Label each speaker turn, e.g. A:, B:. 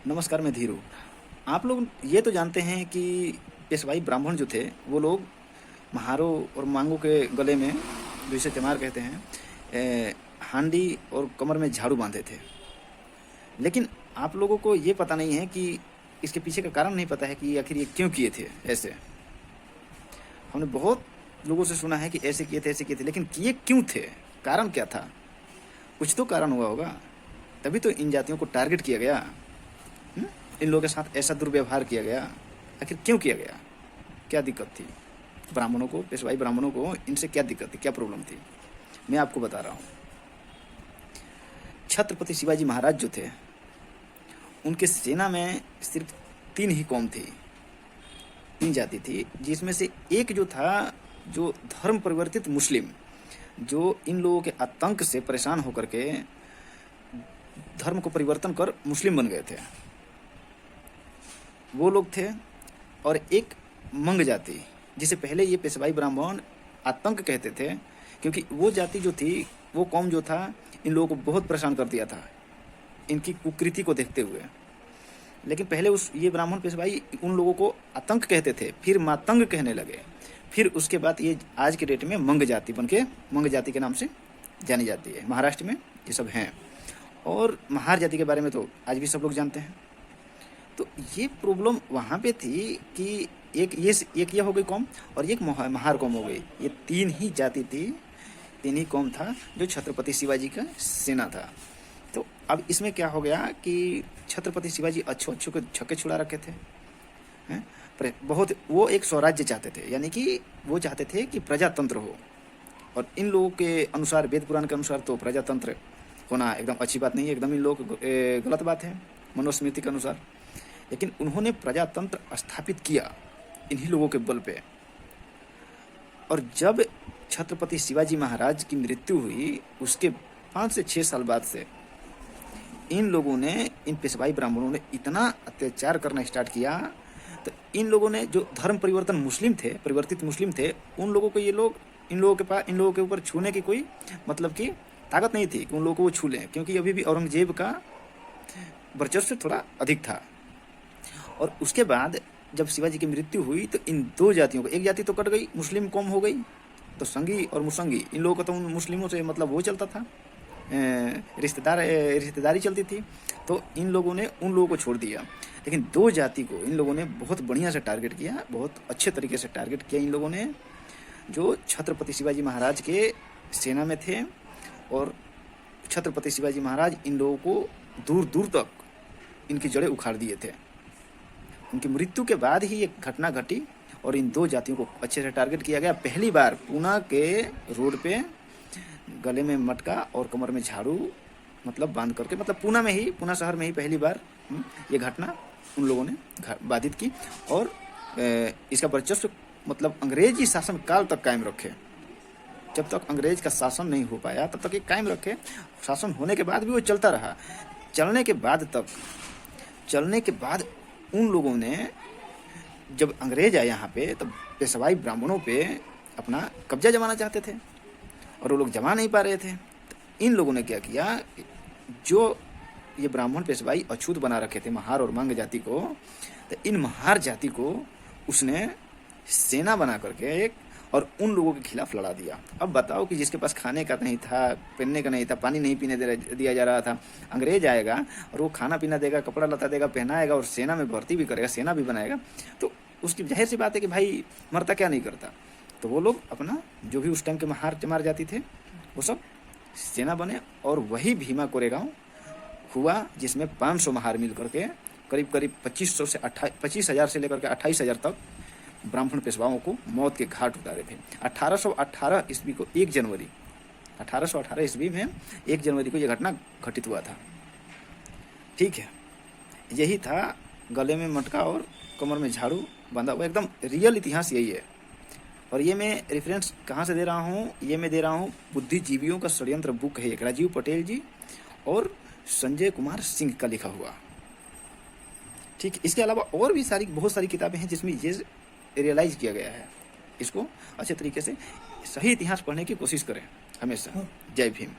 A: नमस्कार, मैं धीरू। आप लोग ये तो जानते हैं कि पेशवाई ब्राह्मण जो थे वो लोग महारों और मांगों के गले में, जो इसे चमार कहते हैं, हांडी और कमर में झाड़ू बांधे थे। लेकिन आप लोगों को ये पता नहीं है कि इसके पीछे का कारण नहीं पता है कि आखिर ये क्यों किए थे ऐसे। हमने बहुत लोगों से सुना है कि ऐसे किए थे, लेकिन किए क्यों थे? कारण क्या था? कुछ तो कारण हुआ होगा, तभी तो इन जातियों को टारगेट किया गया। इन लोगों के साथ ऐसा दुर्व्यवहार किया गया। आखिर क्यों किया गया? क्या दिक्कत थी ब्राह्मणों को, पेशवाई ब्राह्मणों को? इनसे क्या दिक्कत थी, क्या प्रॉब्लम थी? मैं आपको बता रहा हूँ। छत्रपति शिवाजी महाराज जो थे, उनके सेना में सिर्फ 3 ही कौम थी, 3 जाति थी, जिसमें से एक जो था, जो धर्म परिवर्तित मुस्लिम, जो इन लोगों के आतंक से परेशान होकर के धर्म को परिवर्तन कर मुस्लिम बन गए थे, वो लोग थे। और एक मंग जाति, जिसे पहले ये पेशवाई ब्राह्मण आतंक कहते थे, क्योंकि वो जाति जो थी, वो कौम जो था, इन लोगों को बहुत परेशान कर दिया था इनकी कुकृति को देखते हुए। लेकिन पहले ये ब्राह्मण पेशवाई उन लोगों को आतंक कहते थे, फिर मातंग कहने लगे। फिर उसके बाद ये आज के डेट में मंग जाति बन के मंग जाति के नाम से जानी जाती है। महाराष्ट्र में ये सब हैं। और महार जाति के बारे में तो आज भी सब लोग जानते हैं। तो ये प्रॉब्लम वहाँ पे थी कि एक ये हो गई कौम, और एक महार कौम हो गई। ये 3 ही जाति थी, 3 ही कौम था जो छत्रपति शिवाजी का सेना था। तो अब इसमें क्या हो गया कि छत्रपति शिवाजी अच्छे को छक्के छुड़ा रखे थे, हैं? पर बहुत वो एक स्वराज्य चाहते थे, यानी कि वो चाहते थे कि प्रजातंत्र हो। और इन लोगों के अनुसार, वेद पुराण के अनुसार, तो प्रजातंत्र होना एकदम अच्छी बात नहीं है, एकदम इन लोग गलत बात है मनुस्मृति के अनुसार। लेकिन उन्होंने प्रजातंत्र स्थापित किया इन्हीं लोगों के बल पे। और जब छत्रपति शिवाजी महाराज की मृत्यु हुई, उसके 5 से 6 साल बाद से इन लोगों ने, इन पेशवाई ब्राह्मणों ने इतना अत्याचार करना स्टार्ट किया। तो इन लोगों ने, जो धर्म परिवर्तन मुस्लिम थे, परिवर्तित मुस्लिम थे, उन लोगों को ये लोग, इन लोगों के ऊपर छूने की कोई मतलब की ताकत नहीं थी कि उन लोगों को वो छू लें, क्योंकि अभी भी औरंगजेब का वर्चस्व थोड़ा अधिक था। और उसके बाद जब शिवाजी की मृत्यु हुई, तो इन 2 जातियों को, एक जाति तो कट गई, मुस्लिम कौम हो गई, तो संगी और मुसंगी, इन लोगों का तो उन मुस्लिमों से मतलब वो चलता था, रिश्तेदारी चलती थी। तो इन लोगों ने उन लोगों को छोड़ दिया। लेकिन 2 जाति को इन लोगों ने बहुत बढ़िया से टारगेट किया, बहुत अच्छे तरीके से टारगेट किया इन लोगों ने, जो छत्रपति शिवाजी महाराज के सेना में थे। और छत्रपति शिवाजी महाराज इन लोगों को दूर दूर तक इनकी जड़ें उखाड़ दिए थे। उनकी मृत्यु के बाद ही ये घटना घटी और इन 2 जातियों को अच्छे से टारगेट किया गया। पहली बार पूना के रोड पे गले में मटका और कमर में झाड़ू मतलब बांध करके, मतलब पूना शहर में ही पहली बार ये घटना उन लोगों ने बाधित की। और इसका वर्चस्व मतलब अंग्रेजी शासन काल तक कायम रखे। जब तक अंग्रेज का शासन नहीं हो पाया, तब तक ये कायम रखे। शासन होने के बाद भी वो चलता रहा। चलने के बाद उन लोगों ने, जब अंग्रेज आए यहाँ पे, तब पेशवाई ब्राह्मणों पे अपना कब्जा जमाना चाहते थे और वो लोग जमा नहीं पा रहे थे। तो इन लोगों ने क्या किया, जो ये ब्राह्मण पेशवाई अछूत बना रखे थे महार और मांग जाति को, तो इन महार जाति को उसने सेना बना करके एक, और उन लोगों के खिलाफ लड़ा दिया। अब बताओ कि जिसके पास खाने का नहीं था, पहनने का नहीं था, पानी नहीं पीने दिया जा रहा था, अंग्रेज आएगा और वो खाना पीना देगा, कपड़ा लता देगा, पहनाएगा और सेना में भर्ती भी करेगा, सेना भी बनाएगा, तो उसकी जाहिर सी बात है कि भाई मरता क्या नहीं करता। तो वो लोग अपना, जो भी उस टाइम के महार चमार जाति थे, वो सब सेना बने। और वही भीमा कोरेगांव हुआ, जिसमें 500 महार मिल करके करीब 25,000 से लेकर के 28,000 तक ब्राह्मण पेशवाओं को मौत के घाट उतारे थे। 1818 ईस्वी को 1818 ईस्वी में 1 जनवरी को यह घटना घटित हुआ था। ठीक है, यही था गले में मटका और कमर में झाड़ू बांधा हुआ। एकदम रियल इतिहास यही है। और ये मैं रेफरेंस कहाँ से दे रहा हूँ? ये मैं दे रहा हूँ बुद्धिजीवियों का षड्यंत्र बुक है एक, राजीव पटेल जी और संजय कुमार सिंह का लिखा हुआ। ठीक, इसके अलावा और भी बहुत सारी किताबें हैं जिसमें ये रियलाइज किया गया है। इसको अच्छे तरीके से, सही इतिहास पढ़ने की कोशिश करें हमेशा। जय भीम।